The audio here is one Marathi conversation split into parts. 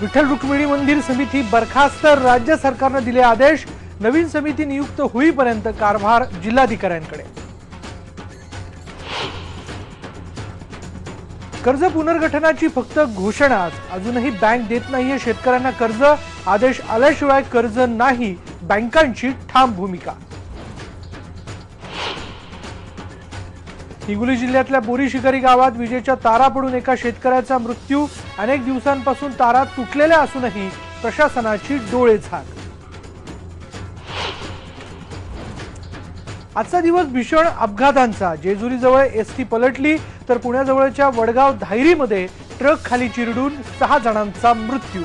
विठ्ठल रुक्मिणी मंदिर समिती बरखास्त, राज्य सरकारने दिले आदेश। नवीन समिती नियुक्त होईपर्यंत कारभार जिल्हाधिकाऱ्यांकडे। कर्ज पुनर्गठनाची फक्त घोषणा, अजूनही बँक देत नाहीये शेतकऱ्यांना कर्ज। आदेश आल्याशिवाय कर्ज नाही, बँकांची ठाम भूमिका। हिंगोली जिल्ह्यातल्या बोरी शिकारी गावात विजेच्या तारा पडून एका शेतकऱ्याचा मृत्यू। अनेक दिवसांपासून तारा तुटलेल्या असूनही प्रशासनाची डोळेझाक। आजचा दिवस भीषण अपघातांचा। जेजुरीजवळ एसटी पलटली तर पुण्याजवळच्या वडगाव धायरीमध्ये ट्रक खाली चिरडून 6 जणांचा मृत्यू।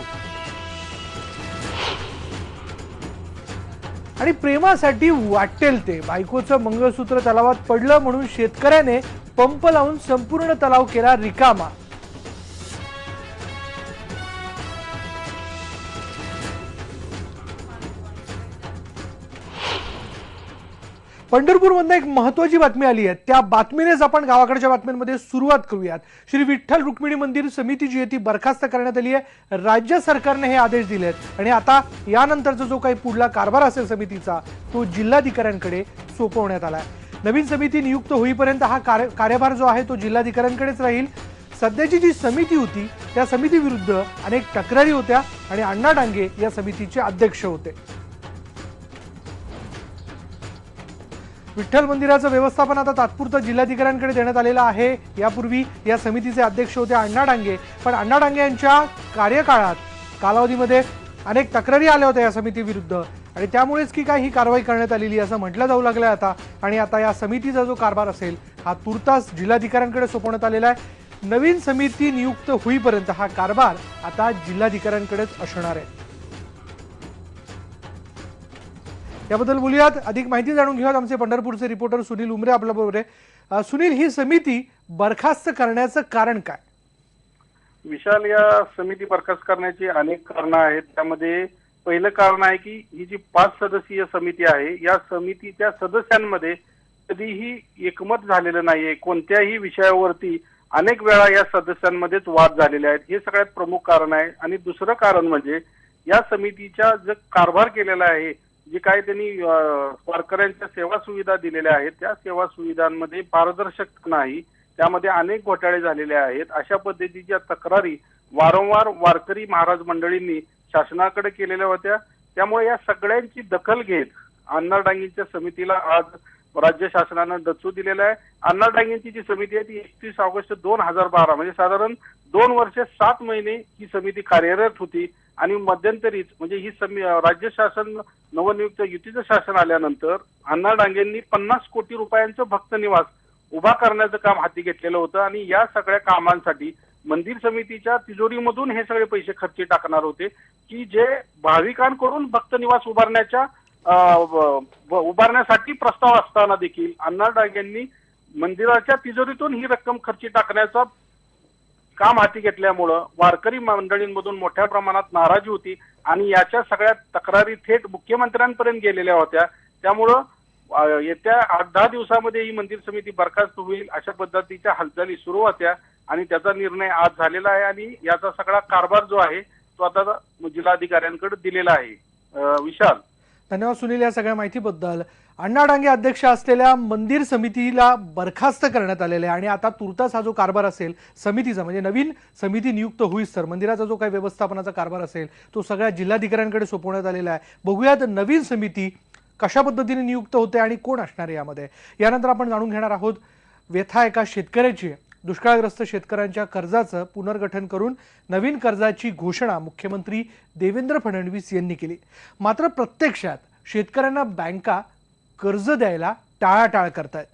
आणि प्रेमासाठी वाटेल ते, बायकोचं मंगळसूत्र तलावात पडलं म्हणून शेतकऱ्याने पंप लावून संपूर्ण तलाव केला रिकामा। पंढरपूरमधून एक महत्त्वाची बातमी आली आहे। त्या बातमीनेच आपण गावाकडच्या बातम्यांमध्ये सुरुवात करूयात। श्री विठ्ठल रुक्मिणी मंदिर समिती जी आहे ती बरखास्त करण्यात आली आहे। राज्य सरकारने हे आदेश दिलेत आणि आता यानंतरचा जो काही पुढला कारभार असेल समितीचा तो जिल्हाधिकाऱ्यांकडे सोपवण्यात आलाय। नवीन समिती नियुक्त होईपर्यंत हा कार्यभार जो आहे तो जिल्हाधिकाऱ्यांकडेच राहील। सध्याची जी समिती होती त्या समितीविरुद्ध अनेक तक्रारी होत्या आणि अण्णा डांगे या समितीचे अध्यक्ष होते। विठ्ठल मंदिराचं व्यवस्थापन आता तात्पुरतं जिल्हाधिकाऱ्यांकडे देण्यात आलेलं आहे। यापूर्वी या समितीचे अध्यक्ष होते अण्णा डांगे, पण अण्णा डांगे यांच्या कार्यकाळात कालावधीमध्ये अनेक तक्रारी आल्या होत्या या समितीविरुद्ध आणि त्यामुळेच की काय ही कारवाई करण्यात आलेली असं म्हटलं जाऊ लागलंय आता। आणि आता या समितीचा जो कारभार असेल हा तुर्तास जिल्हाधिकाऱ्यांकडे सोपवण्यात आलेला आहे। नवीन समिती नियुक्त होईपर्यंत हा कारभार आता जिल्हाधिकाऱ्यांकडेच असणार आहे। याबद्दल बोलूयात, अधिक माहिती जाणून घेऊयात। आमचे पंढरपूरचे रिपोर्टर सुनील उमरे आपल्या बरोबर आहे। सुनील, ही समिती बरखास्त करण्याचं कारण काय? विशाल, या समिती बरखास्त करण्याची अनेक कारणं आहेत। त्यामध्ये पहिलं कारण आहे की ही जी 5 सदस्यीय समिती आहे या समितीच्या सदस्यांमध्ये कधीही एकमत झालेलं नाहीये। कोणत्याही विषयावरती अनेक वेळा या सदस्यांमध्येच वाद झालेले आहेत, हे सगळ्यात प्रमुख कारण आहे। आणि दुसरं कारण म्हणजे या समितीचा जो कारभार केलेला आहे, जे काही त्यांनी वारकऱ्यांच्या सेवा सुविधा दिलेल्या आहेत त्या सेवा सुविधांमध्ये पारदर्शकता नाही, त्यामध्ये अनेक घोटाळे झालेले आहेत। अशा पद्धतीच्या तक्रारी वारंवार वारकरी महाराज मंडळींनी शासनाकडे केलेल्या होत्या। त्यामुळे या सगळ्यांची दखल घेत अण्णा डांगेंच्या समितीला आज राज्य शासनानं दचू दिलेला आहे। अण्णा डांगेंची जी समिती आहे ती 31 ऑगस्ट 2012 म्हणजे साधारण 2 वर्ष 7 महिने ही समिती कार्यरत होती। आणि मध्यंतरीच म्हणजे ही राज्य शासन नवनियुक्त युतीचं शासन आल्यानंतर अण्णा डांगेंनी 50 कोटी रुपयांचं भक्त निवास उभा करण्याचं काम हाती घेतलेलं होतं आणि या सगळ्या कामांसाठी मंदिर समितीच्या तिजोरीमधून हे सगळे पैसे खर्ची टाकणार होते की जे भाविकांकडून भक्त निवास उभारण्यासाठी प्रस्ताव असताना देखील अण्णा डांगेंनी मंदिराच्या तिजोरीतून ही रक्कम खर्ची टाकण्याचा काम हाती घेतल्यामुळं वारकरी मंडळींमधून मोठ्या प्रमाणात नाराजी होती आणि याच्या सगळ्या तक्रारी थेट मुख्यमंत्र्यांपर्यंत गेलेल्या होत्या। त्यामुळं येत्या 8-10 दिवसामध्ये ही मंदिर समिती बरखास्त होईल अशा पद्धतीच्या हालचाली सुरू होत्या आणि त्याचा निर्णय आज झालेला आहे आणि याचा सगळा कारभार जो आहे तो आता जिल्हाधिकाऱ्यांकडे दिलेला आहे। विशाल, धन्यवाद सुनील या सगळ्या माहितीबद्दल। अण्णा डांगे अध्यक्ष असलेल्या मंदिर समितीला बरखास्त करण्यात आलेले आहे आणि आता तुर्तास हा जो कारभार असेल समितीचा म्हणजे नवीन समिती नियुक्त होईस तर मंदिराचा जो काही व्यवस्थापनाचा कारभार असेल तो सगळ्या जिल्हाधिकाऱ्यांकडे सोपवण्यात आलेला आहे। बघूयात नवीन समिती कशा पद्धतीने नियुक्त होते आणि कोण असणार आहे यामध्ये। यानंतर आपण जाणून घेणार आहोत व्यथा एका शेतकऱ्याची। दुष्काळग्रस्त शेतकऱ्यांच्या कर्जाचं पुनर्गठन करून नवीन कर्जाची घोषणा मुख्यमंत्री देवेंद्र फडणवीस यांनी केली। मात्र प्रत्यक्षात शेतकऱ्यांना बँका कर्ज द्यायला टाळाटाळ करतायत।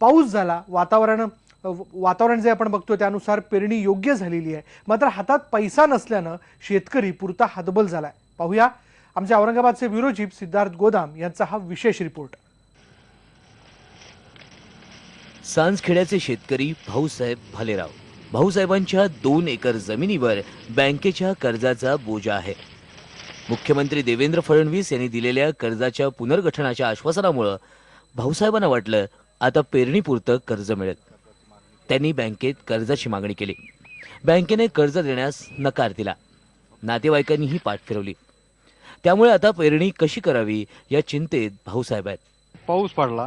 पाऊस झाला, वातावरण जे आपण बघतोय त्यानुसार पेरणी योग्य झालेली आहे, मात्र हातात पैसा नसल्यानं शेतकरी पुरता हतबल झालाय। पाहूया आमच्या औरंगाबादचे ब्युरो चीफ सिद्धार्थ गोदाम यांचा हा विशेष रिपोर्ट। सांजखेड्याचे शेतकरी भाऊसाहेब भालेराव। भाऊसाहेबांच्या 2 एकर जमिनीवर बँकेच्या कर्जाचा बोजा आहे। मुख्यमंत्री देवेंद्र फडणवीस यांनी दिलेल्या कर्जाच्या पुनर्गठनाच्या आश्वासनामुळे भाऊसाहेबांना वाटलं आता पेरणीपुरतं कर्ज मिळेल। त्यांनी बँकेत कर्जाची मागणी केली। बँकेने कर्ज देण्यास नकार दिला। नातेवाईकांनीही पाठ फिरवली. त्यामुळे आता पेरणी कशी करावी या चिंतेत भाऊसाहेब आहेत. पाऊस पडला,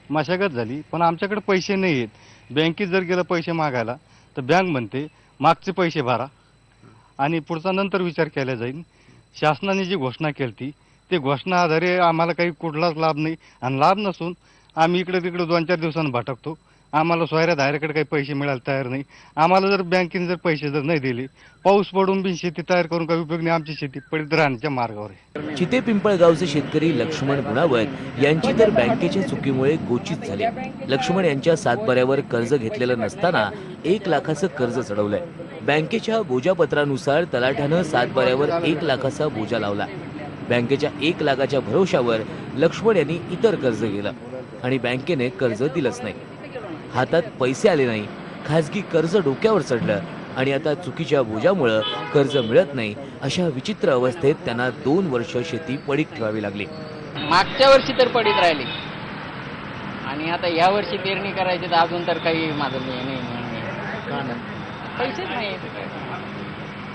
मशागत झाली, पण आमच्याकडे पैसे नाही आहेत. बँकेत जर गेलं पैसे मागायला तर बँक म्हणते मागचे पैसे भरा आणि पुढचा नंतर विचार केला जाईल. शासनाने जी घोषणा केली ती ते घोषणा आधारे आम्हाला काही कुठलाच लाभ नाही आणि लाभ नसून आम्ही इकडे तिकडे 2-4 दिवसांनी भटकतो. आम्हाला सोयऱ्या धायऱ्याकडे काही पैसे मिळायला तयार नाही. आम्हाला जर बँकेने जर पैसे जर नाही दिले, पाऊस पडून बी शेती तयार करून काही उपयोग नाही. आमची शेती पडीत राहण्याच्या मार्गावर आहे. चिते पिंपळगावचे शेतकरी लक्ष्मण गुणावत यांची तर बँकेच्या चुकीमुळे गोचीत झाली. लक्ष्मण यांच्या सातबाऱ्यावर कर्ज घेतलेलं नसताना 1 लाखाचं कर्ज चढवलंय. बँकेच्या बोजापत्रानुसार तलाठ्यानं सातबाऱ्यावर 1 लाखाचा बोजा लावला. बँकेच्या 1 लाखाच्या भरोशावर लक्ष्मण यांनी इतर कर्ज घेतलं आणि बँकेने कर्ज दिलंच नाही. हातात पैसे आले नाही, खासगी कर्ज डोक्यावर चढलं आणि आता चुकीच्या बोजामुळं कर्ज मिळत नाही. अशा विचित्र अवस्थेत त्यांना 2 वर्ष शेती पडीक ठेवावी लागली. मागच्या वर्षी तर पडीत राहिली आणि आता या वर्षी पेरणी करायची तर अजून तर काही माझं नाही पैसेच नाही.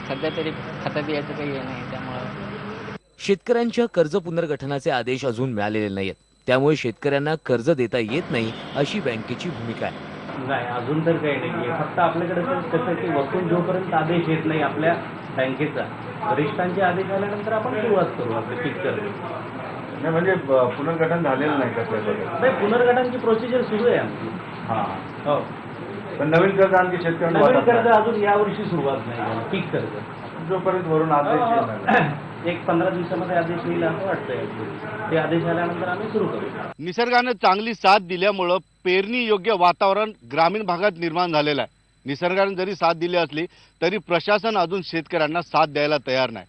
सध्या तरी खतात यायचं काही हे नाही. त्यामुळे शेतकऱ्यांच्या कर्ज पुनर्गठनाचे आदेश अजून मिळालेले नाहीत. त्यामुळे शेतकऱ्यांना कर्ज देता येत नाही अशी बँकेची भूमिका आहे. नाही, अजून तर काही नाही आहे. फक्त आपल्याकडे कसं की वस्तू जोपर्यंत आदेश येत नाही आपल्या बँकेचा, वरिष्ठांचे आदेश आल्यानंतर आपण सुरुवात करू आपले पीक कर्ज. नाही म्हणजे पुनर्गठन झालेलं नाही का? नाही, पुनर्गठनाची प्रोसिजर सुरू आहे आमची. हां हो, पण नवीन कर्ज आणखी शेतकऱ्यांना नवीन वाटप कर्ज नाही. अजून यावर्षी सुरुवात नाही झाली. पीक कर्ज जोपर्यंत वरून आदेश येत नाही. एक 15 दिवसामध्ये आदेश येईल असं वाटतंय. ते आदेश आल्यानंतर आम्ही सुरू करू. निसर्गानं चांगली साथ दिल्यामुळं पेरणी योग्य वातावरण ग्रामीण भागात निर्माण झालेलं आहे. निसर्गाने जरी साथ दिली असली तरी प्रशासन अजून शेतकऱ्यांना साथ द्यायला तयार नाही.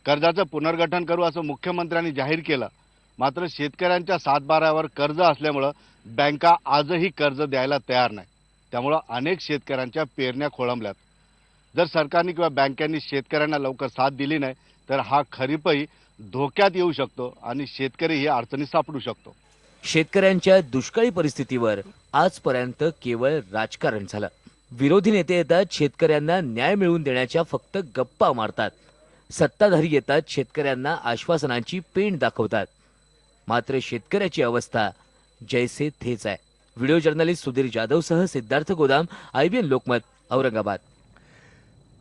कर्जाचं पुनर्गठन करू असं मुख्यमंत्र्यांनी जाहीर केलं, मात्र शेतकऱ्यांच्या सातबाऱ्यावर कर्ज असल्यामुळं बँका आजही कर्ज द्यायला तयार नाही. त्यामुळं अनेक शेतकऱ्यांच्या पेरण्या खोळंबल्यात. जर सरकारने किंवा बँकांनी शेतकऱ्यांना लवकर साथ दिली नाही तर हा खरीपही धोक्यात येऊ शकतो आणि शेतकरी ही अडचणीत सापडू शकतो. शेतकऱ्यांच्या दुष्काळी परिस्थितीवर आजपर्यंत केवळ राजकारण झालं. विरोधी नेते येतात शेतकऱ्यांना न्याय मिळवून देण्याच्या फक्त गप्पा मारतात. सत्ताधारी येतात शेतकऱ्यांना आश्वासनांची पेंड दाखवतात. मात्र शेतकऱ्याची अवस्था जैसे थेच आहे. व्हिडिओ जर्नलिस्ट सुधीर जाधवसह सिद्धार्थ गोदाम, IBN लोकमत, औरंगाबाद.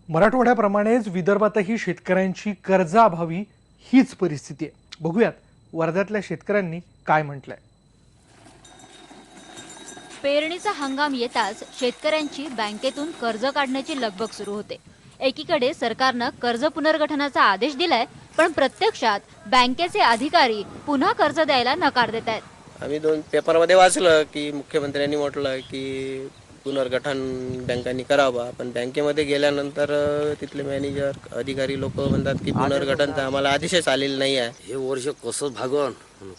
मराठवाड्याप्रमाणेच विदर्भातही शेतकऱ्यांची कर्जाअभावी हीच परिस्थिती आहे. बघूयात वर्ध्यातल्या शेतकऱ्यांनी काय म्हटलंय. पेरणीचा हंगाम येताच शेतकऱ्यांची बँकेतून कर्ज काढण्याची लगबग सुरू होते. एकीकडे सरकारनं कर्ज पुनर्गठनाचा आदेश दिलाय, पण प्रत्यक्षात बँकेचे अधिकारी पुन्हा कर्ज द्यायला नकार देत आहेत. आम्ही 2 पेपरमध्ये वाचलं की मुख्यमंत्र्यांनी म्हटलं की पुनर्गठन बँकांनी करावं, पण बँकेमध्ये गेल्यानंतर तिथले मॅनेजर अधिकारी लोक म्हणतात की पुनर्गठनचा आम्हाला आदेशच आलेला नाही आहे. हे वर्ष कसं भागवण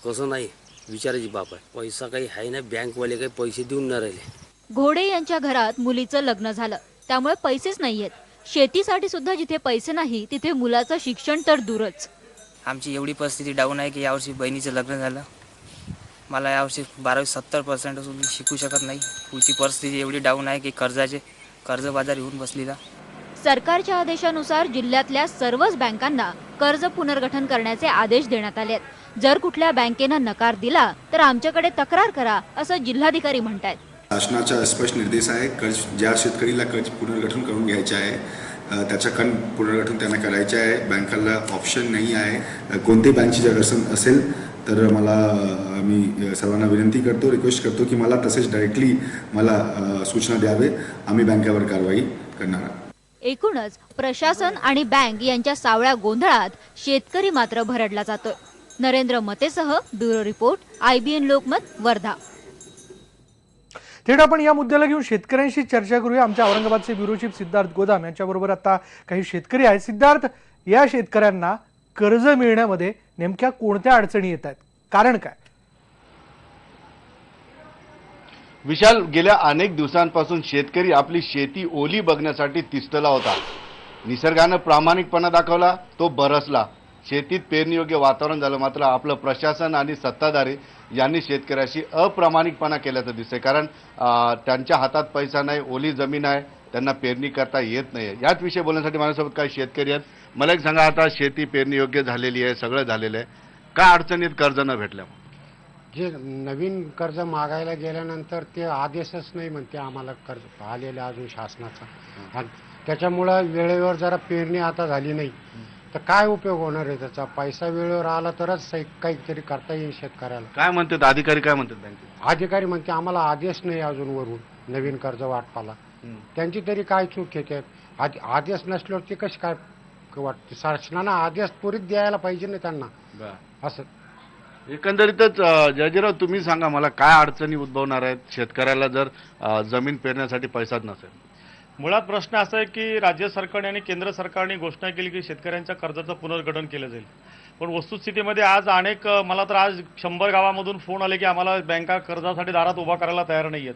कसं नाही विचारायची बाप आहे. पैसा काही आहे ना, बँकवाले काही पैसे देऊन न राहिले. घोडे यांच्या घरात मुलीचं लग्न झालं, त्यामुळे पैसेच नाहीयेत. शेतीसाठी सुद्धा जिथे पैसे नाही तिथे मुलाचं शिक्षण तर दूरच. आमची एवढी परिस्थिती डाऊन आहे की यावर्षी बहिणीचं लग्न झालं. मला यावर्षी 12वी 70% असून मी शिकू शकत नाही. पुढची परिस्थिती एवढी डाऊन आहे की कर्जबाजार येऊन बसलेला. सरकारच्या आदेशानुसार जिल्ह्यातल्या सर्वच बँकांना कर्ज पुनर्गठन करण्याचे आदेश देण्यात आले आहेत. जर कुठल्या बँकेनं नकार दिला तर आमच्याकडे तक्रार करा, असं जिल्हाधिकारी म्हणतायत. शासनाचा स्पष्ट निर्देश आहे. कर्ज ज्या शेतकरीला कर्ज पुनर्गठन करून घ्यायचे आहे त्याचं पुनर्गठन त्यांना करायचे आहे. बँकाला ऑप्शन नाही आहे. कोणत्याही बँकची जर असेल तर मी सर्वांना विनंती करतो, रिक्वेस्ट करतो की मला तसेच डायरेक्टली मला सूचना द्यावे. आम्ही बँकेवर कारवाई करणार आहोत. एकूणच प्रशासन आणि बँक यांच्या सावळ्या गोंधळात शेतकरी मात्र भरडला जातोय. नरेंद्र मतेसह bureau report, IBN Lokmat, Wardha. थेट आपण या मुद्द्याला घेऊन शेतकऱ्यांशी चर्चा करूया. आमच्या औरंगाबादचे ब्युरो चीफ सिद्धार्थ गोदाम यांच्याबरोबर आता काही शेतकरी आहेत. सिद्धार्थ, या शेतकऱ्यांना कर्ज मिळण्यामध्ये नेमक्या कोणत्या अडचणी येत आहेत, कारण काय? विशाल, गेल्या अनेक दिवसांपासून शेतकरी आपली शेती ओली बघण्यासाठी तिष्ठला होता. निसर्गानं प्रामाणिकपणा दाखवला, तो बरसला. शेतीत पेरणीयोग्य वातावरण झालं. मात्र आपलं प्रशासन आणि सत्ताधारी यांनी शेतकऱ्याशी अप्रामाणिकपणा केल्याचं दिसतंय. कारण त्यांच्या हातात पैसा नाही, ओली जमीन आहे, त्यांना पेरणी करता येत नाही. याच विषयी बोलण्यासाठी माझ्यासोबत काही शेतकरी आहेत. मला एक सांगा, आता शेती पेरणी योग्य झालेली आहे, सगळं झालेलं आहे, काय अडचणीत कर्ज न भेटल्या? जे नवीन कर्ज मागायला गेल्यानंतर ते आदेशच नाही म्हणते आम्हाला कर्ज आलेलं अजून शासनाचा, आणि त्याच्यामुळं वेळेवर जरा पेरणी आता झाली नाही तर काय उपयोग होणार आहे त्याचा? पैसा वेळेवर आला तरच काहीतरी करता येईल शेतकऱ्याला. काय म्हणतात अधिकारी, काय म्हणतात बँकेत? अधिकारी म्हणते आम्हाला आदेश नाही अजून वरून नवीन कर्ज वाटपाला. त्यांची तरी काय चूक आहे? आदेश नसल्यावर ते कशी काय वाटते? शासनानं आदेश त्वरित द्यायला पाहिजे ना त्यांना. असं एकंदरीतच जयजीराव, तुम्ही सांगा मला, काय अडचणी उद्भवणार आहेत शेतकऱ्याला जर जमीन पेरण्यासाठी पैसाच नसेल? मुळात प्रश्न असा आहे की राज्य सरकारने आणि केंद्र सरकारने घोषणा केली की शेतकऱ्यांच्या कर्जाचं पुनर्गठन केलं जाईल, पण वस्तुस्थितीमध्ये आज अनेक, मला तर आज 100 गावामधून फोन आले की आम्हाला बँका कर्जासाठी दारात उभा करायला तयार नाही आहेत.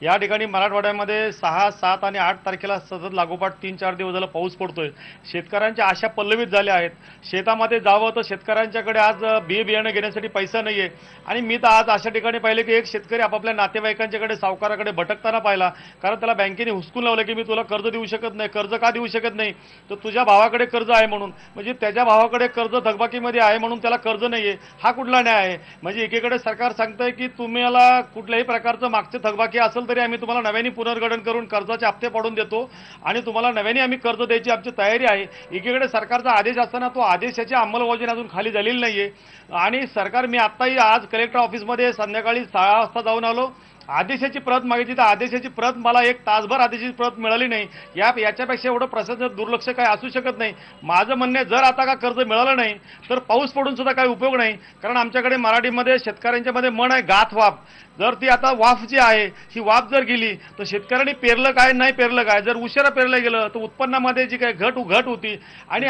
या ठिकाणी मराठवाड्यामध्ये 6, 7 आणि 8 तारखेला सतत लागोपाठ 3-4 दिवस झाला पाऊस पडतोय. शेतकऱ्यांच्या आशा पल्लवित झाल्या आहेत. शेतामध्ये जावं तर शेतकऱ्यांच्याकडे आज बियाणं घेण्यासाठी पैसा नाही आहे. आणि मी तर आज अशा ठिकाणी पाहिले की एक शेतकरी आपापल्या नातेवाईकांच्याकडे, सावकाराकडे भटकताना पाहिला, कारण त्याला बँकेने हुसकून लावलं की मी तुला कर्ज देऊ शकत नाही. कर्ज का देऊ शकत नाही? तर तुझ्या भावाकडे कर्ज आहे म्हणून. म्हणजे त्याच्या भावाकडे कर्ज थकबाकीमध्ये आहे म्हणून त्याला कर्ज नाही आहे. हा कुठला न्याय आहे? म्हणजे एकीकडे सरकार सांगतंय की तुम्हाला कुठल्याही प्रकारचं मागचे थकबाकी असेल तरी आम्ही तुम्हाला नव्याने पुनर्गठन करून कर्जाचे हप्ते पाडून देतो आणि तुम्हाला नव्याने आम्ही कर्ज द्यायची आमची तयारी आहे. एकीकडे सरकारचा आदेश असताना तो आदेशाची अंमलबजावणी अजून खाली झालेली नाहीये. आणि सरकार, मी आत्ताही आज कलेक्टर ऑफिसमध्ये संध्याकाळी 6 वाजता जाऊन आलो, आदेशाची प्रत मागितली तर आदेशाची प्रत मला 1 तासभर आदेशाची प्रत मिळाली नाही. याच्यापेक्षा एवढं प्रशासनाचं दुर्लक्ष काय असू शकत नाही. माझं म्हणणे, जर आता का कर्ज मिळालं नाही तर पाऊस पडून सुद्धा काही उपयोग नाही. कारण आमच्याकडे मराठीमध्ये शेतकऱ्यांच्या मध्ये म्हण आहे, गाथ वाफ. जर ती आता वाफ जी आहे ही वाफ जर गेली तर शेतकऱ्यांनी पेरलं काय, नाही पेरलं काय. जर उशिरा पेरलं गेलं तर उत्पन्नामध्ये जी काही घट होती. आणि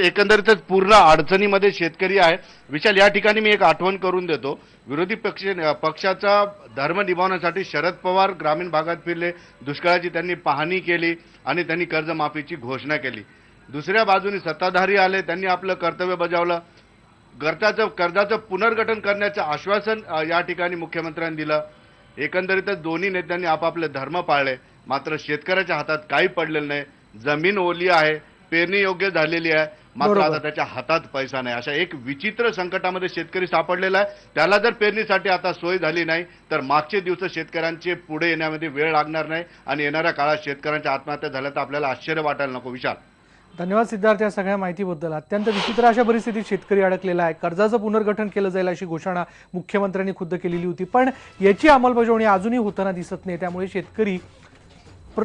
एकंदरीतच पूर्ण अडचणीमध्ये शेतकरी आहे. विशाल, या ठिकाणी मी एक आठवण करून देतो, विरोधी पक्षाचा धर्म निभावण्यासाठी शरद पवार ग्रामीण भागात फिरले, दुष्काळाची त्यांनी पाहणी केली आणि त्यांनी कर्जमाफीची घोषणा केली. दुसऱ्या बाजूने सत्ताधारी आले, त्यांनी आपलं कर्तव्य बजावलं. कर्जाचं पुनर्गठन करण्याचं आश्वासन या ठिकाणी मुख्यमंत्र्यांनी दिलं. एकंदरीतच दोन्ही नेत्यांनी आपापले धर्म पाळले, मात्र शेतकऱ्याच्या हातात काही पडलेलं नाही. जमीन ओली आहे, पेरणी योग्य झालेली आहे, मात्र आता त्याच्या हातात पैसा नाही. अशा एक विचित्र संकटामध्ये शेतकरी सापडलेला आहे. त्याला जर पेरणीसाठी आता सोय झाली नाही तर मागचे दिवस शेतकऱ्यांचे पुढे येण्यामध्ये वेळ लागणार नाही आणि येणाऱ्या काळात शेतकऱ्यांच्या आत्महत्या झाल्या तर आपल्याला आश्चर्य वाटायला नको. विशाल, धन्यवाद सिद्धार्थ या सगळ्या माहितीबद्दल. अत्यंत विचित्र अशा परिस्थितीत शेतकरी अडकलेला आहे. कर्जाचं पुनर्गठन केलं जाईल अशी घोषणा मुख्यमंत्र्यांनी खुद्द केलेली होती, पण याची अंमलबजावणी अजूनही होताना दिसत नाही. त्यामुळे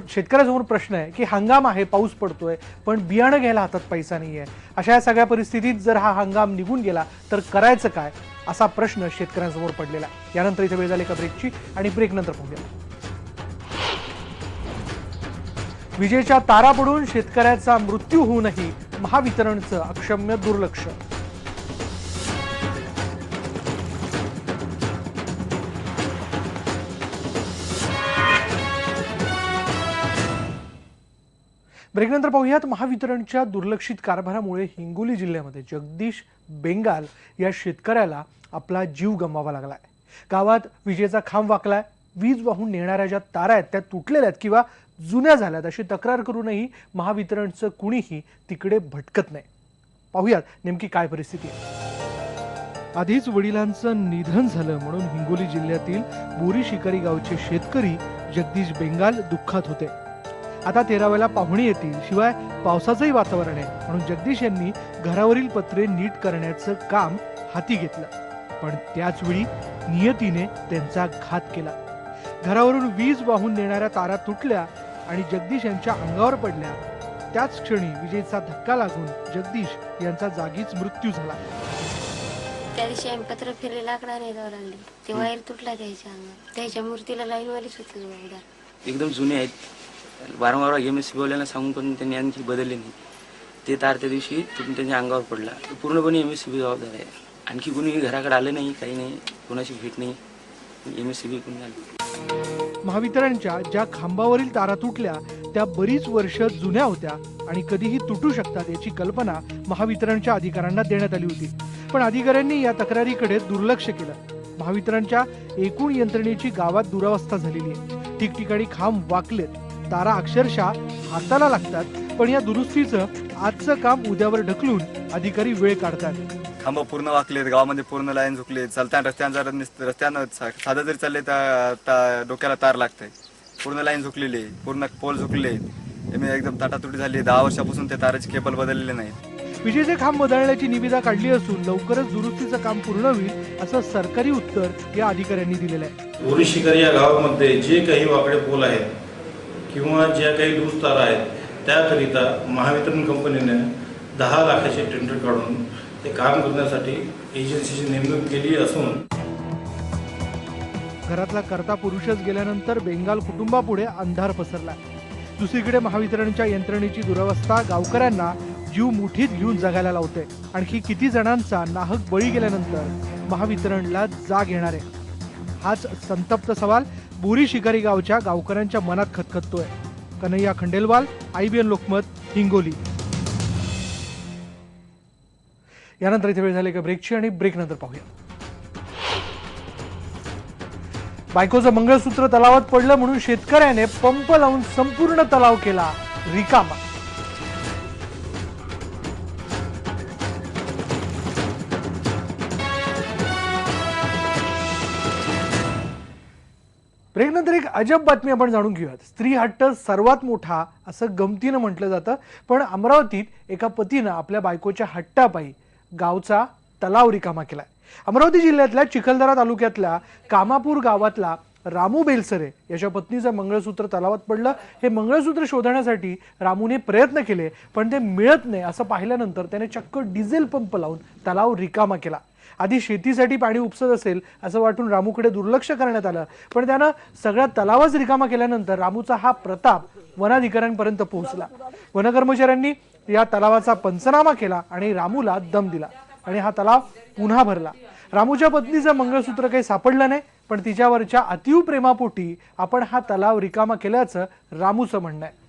शेतकऱ्यासमोर प्रश्न आहे की हंगाम आहे, पाऊस पडतोय, पण बियाणं घ्यायला हातात पैसा नाही आहे. अशा या सगळ्या परिस्थितीत जर हा हंगाम निघून गेला तर करायचं काय, असा प्रश्न शेतकऱ्यांसमोर पडलेला आहे. यानंतर इथे वेळ झाली का ब्रेकची, आणि ब्रेक नंतर पाहूया. विजेच्या तारा पडून शेतकऱ्याचा मृत्यू होऊनही महावितरणचं अक्षम्य दुर्लक्ष. ब्रेकनंतर पाहूयात, महावितरणच्या दुर्लक्षित कारभारामुळे हिंगोली जिल्ह्यामध्ये जगदीश बेंगाल या शेतकऱ्याला आपला जीव गमवावा लागलाय. गावात विजेचा खांब वाकलाय, वीज वाहून नेणाऱ्या ज्या तारा आहेत त्या तुटलेल्या आहेत किंवा जुन्या झाल्यात अशी तक्रार करूनही महावितरणचं कुणीही तिकडे भटकत नाही. पाहूयात नेमकी काय परिस्थिती आहे. आधीच वडिलांचं निधन झालं म्हणून हिंगोली जिल्ह्यातील बोरी शिकारी गावचे शेतकरी जगदीश बेंगाल दुःखात होते. आता 13व्याला पाहुणे येतील, शिवाय पावसाचंही वातावरण आहे म्हणून जगदीश यांनी घरावरील पत्रे नीट करण्याचं काम हाती घेतलं. पण त्याचवेळी नियतीने त्यांचा घात केला. घरावरून वीज वाहून नेणाऱ्या तारा तुटल्या आणि जगदीश यांच्या अंगावर पडल्या. त्याच क्षणी विजेचा धक्का लागून जगदीश यांचा जागीच मृत्यू झाला. त्या दिवशी आम्ही पत्र फिरले, लाकडा नाही जाऊ लागली, ते वायर तुटला त्याच्या अंगावर. त्याच्या मूर्तीला लाईनवालीच होती जबाबदार. एकदम जुने आहेत, वारंवार MSCB वाल्यांना सांगून पण त्यांनी आणखी बदलले नाही. ते तार त्या दिवशी त्यांच्या अंगावर पडला. पूर्णपणे MSCB जबाबदार आहे. आणखी कोणी घराकडे आलं नाही, काही नाही, कोणाशी भेट नाही, MSCB कोणी आलं. महावितरणच्या ज्या खांबावरील तारा तुटल्या त्या बरीच वर्ष जुन्या होत्या आणि कधीही तुटू शकतात याची कल्पना महावितरणच्या अधिकाऱ्यांना देण्यात आली होती. पण अधिकाऱ्यांनी या तक्रारीकडे दुर्लक्ष केलं. महावितरणच्या एकूण यंत्रणेची गावात दुरावस्था झालेली आहे. ठिकठिकाणी खांब वाकलेत, तारा अक्षरशः हाताला लागतात पण या दुरुस्तीचं आजचं काम उद्यावर ढकलून अधिकारी वेळ काढतात. खांब पूर्ण वाकलेत, गावामध्ये पूर्ण लाईन झुकले, चालताना रस्त्यानं साधं जरी चालले तर डोक्याला तार लागतंय. पूर्ण लाईन झुकलेली, पूर्ण पोल झुकले, एकदम ताटातुटी झाली. 10 वर्षापासून ते ताराचे केबल बदललेले नाहीत. विजेचे खांब बदलण्याची निविदा काढली असून लवकरच दुरुस्तीचं काम पूर्ण होईल असं सरकारी उत्तर या अधिकाऱ्यांनी दिलेलं आहे. बोरी शिकारी या गावामध्ये जे काही वाकडे पोल आहेत किंवा ज्या काही लूज तारा आहेत त्याकरिता महावितरण कंपनीने 10 लाखाचे टेंडर काढून ते काम करण्यासाठी एजन्सीची नेमणूक केली असून घरातला कर्ता पुरुषच गेल्यानंतर बेंगाल कुटुंबापुढे अंधार पसरला. दुसरीकडे महावितरणच्या यंत्रणेची दुरवस्था गावकऱ्यांना जीव मुठीत घेऊन जगायला लावते. आणखी किती जणांचा नाहक बळी गेल्यानंतर महावितरणला जाग येणार आहे, हाच संतप्त सवाल बोरी शिकारी गावच्या गावकऱ्यांच्या मनात खतखततोय. कन्हैया खंडेलवाल, IBN लोकमत, हिंगोली. यानंतर इथे वेळ झाली का ब्रेकची आणि ब्रेक नंतर पाहूया. बायकोचं मंगळसूत्र तलावात पडलं म्हणून शेतकऱ्याने पंप लावून संपूर्ण तलाव केला रिकामा. ब्रेक नंतर एक अजब बातमी आपण जाणून घेऊयात. स्त्री हट्ट सर्वात मोठा असं गमतीनं म्हटलं जातं, पण अमरावतीत एका पतीनं आपल्या बायकोच्या हट्टापायी गावचा तलाव रिकामा केलाय. अमरावती जिल्ह्यातल्या चिखलदरा तालुक्यातल्या कामापूर गावातला रामू बेलसरे याच्या पत्नीचं मंगळसूत्र तलावात पडलं. हे मंगळसूत्र शोधण्यासाठी रामूने प्रयत्न केले, पण ते मिळत नाही असं पाहिल्यानंतर त्याने चक्क डिझेल पंप लावून तलाव रिकामा केला. आधी शेतीसाठी पाणी उपसत असेल असं वाटून रामूकडे दुर्लक्ष करण्यात आलं, पण त्यानं सगळा तलावच रिकामा केल्यानंतर रामूचा हा प्रताप वनाधिकाऱ्यांपर्यंत पोहोचला. वनकर्मचाऱ्यांनी या तलावाचा पंचनामा केला आणि रामूला दम दिला आणि हा तलाव पुन्हा भरला. रामूच्या पत्नीचं मंगळसूत्र काही सापडलं नाही, पण तिच्यावरच्या अतीव प्रेमापोटी आपण हा तलाव रिकामा केल्याचं रामूचं म्हणणं आहे.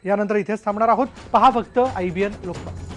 यानंतर इथेच थांबणार आहोत. पहा फक्त IBN लोकमत.